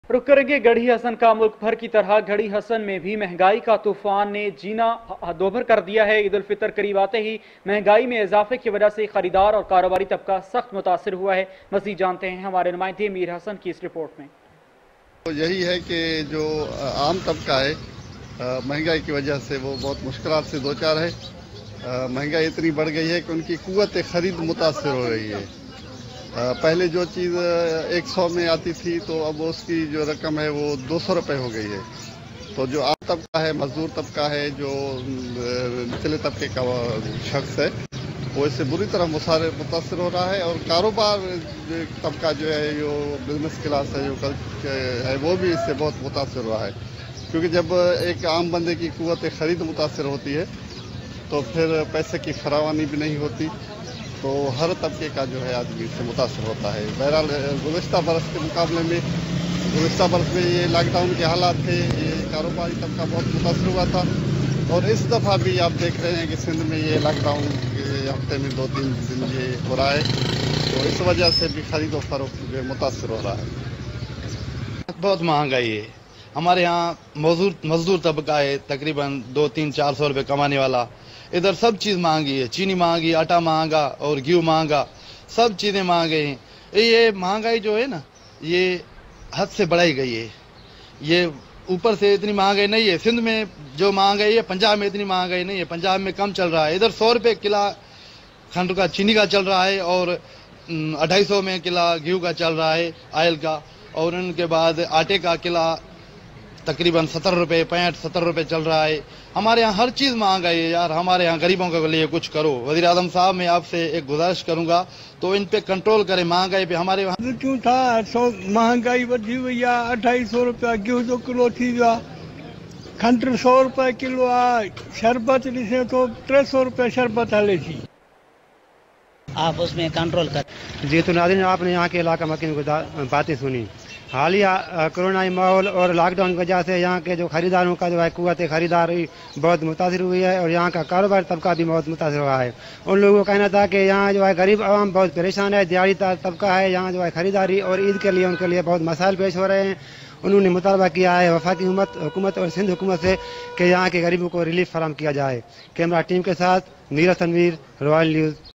रुक करेंगे गढ़ी हसन का। मुल्क भर की तरह गढ़ी हसन में भी महंगाई का तूफान ने जीना दोभर कर दिया है। ईद उल फितर करीब आते ही महंगाई में इजाफे की वजह से खरीदार और कारोबारी तबका सख्त मुतासिर हुआ है। मज़ीद जानते हैं हमारे नुमाइंदे मीर हसन की इस रिपोर्ट में। तो यही है कि जो आम तबका है महंगाई की वजह से वो बहुत मुश्किलात से दो चार है। महंगाई इतनी बढ़ गई है कि उनकी कुव्वत खरीद मुतासिर हो रही है। पहले जो चीज़ 100 में आती थी तो अब उसकी जो रकम है वो 200 रुपये हो गई है। तो जो आम तबका है, मजदूर तबका है, जो निचले तबके का शख्स है, वो इससे बुरी तरह मुतासर हो रहा है। और कारोबार तबका जो है, जो बिजनेस क्लास है, जो है, वो भी इससे बहुत मुतासर हुआ है। क्योंकि जब एक आम बंदे की कुव्वत खरीद मुतासर होती है तो फिर पैसे की फरावानी भी नहीं होती, तो हर तबके का जो है आदमी इससे मुतासर होता है। बहरहाल गुज़िश्ता बरस के मुकाबले में गुज़िश्ता बरस में ये लॉकडाउन के हालात थे, ये कारोबारी तबका बहुत मुतासर हुआ था। और इस दफ़ा भी आप देख रहे हैं कि सिंध में ये लॉकडाउन हफ्ते में 2-3 दिन ये हो रहा है, तो इस वजह से भी खरीदो फरोख्त जो है मुतासर हो रहा है। बहुत महंगाई है। हमारे यहाँ मजदूर तबका है, तकरीबन 200-400 रुपये कमाने वाला। इधर सब चीज़ महंगी है। चीनी महंगी, आटा महंगा और घी महंगा, सब चीज़ें महंगी हैं। ये महंगाई जो है ना, ये हद से बढ़ाई गई है। ये ऊपर से इतनी महंगाई नहीं है। सिंध में जो महंगाई है, पंजाब में इतनी महंगाई नहीं है। पंजाब में कम चल रहा है। इधर 100 रुपये किला खंड का चीनी का चल रहा है और 250 में किला घी का चल रहा है, ऑयल का। और उनके बाद आटे का किला तकरीबन 70 रुपये, 65-70 रुपये चल रहा है। हमारे यहाँ हर चीज़ महंगाई है यार। हमारे यहाँ गरीबों के लिए कुछ करो। वज़ीर आज़म साहब, मैं आपसे एक गुजारिश करूंगा तो इन पे कंट्रोल करें महंगाई पे। हमारे वहाँ क्यों था महंगाई वधी वही आहे। 250 रुपया गेहूं जो किलो थी वियो आहे। खंड 100 रुपये किलो आहे। शरबत ॾिसे तो 300 रुपये शरबत हले थी। आप उसमें कंट्रोल कर। जी तो नाज़रीन, आपने यहाँ के इलाका मकीन की बातें सुनी। हालिया कोरोना माहौल और लॉकडाउन की वजह से यहाँ के जो खरीदारों का जो है कुव्वत खरीदारी बहुत मुतासिर हुई है और यहाँ का कारोबार तबका भी बहुत मुतासिर हुआ है। उन लोगों का कहना था कि यहाँ जो है गरीब आवाम बहुत परेशान है। दिहाड़ी तबका है, यहाँ जो है खरीदारी और ईद के लिए उनके लिए बहुत मसाइल पेश हो रहे हैं। उन्होंने मुतालबा किया है वफाकी हुकूमत और सिंध हुकूमत से कि यहाँ के गरीबों को रिलीफ फराहम किया जाए। कैमरा टीम के साथ मीर हसन, रॉयल न्यूज़।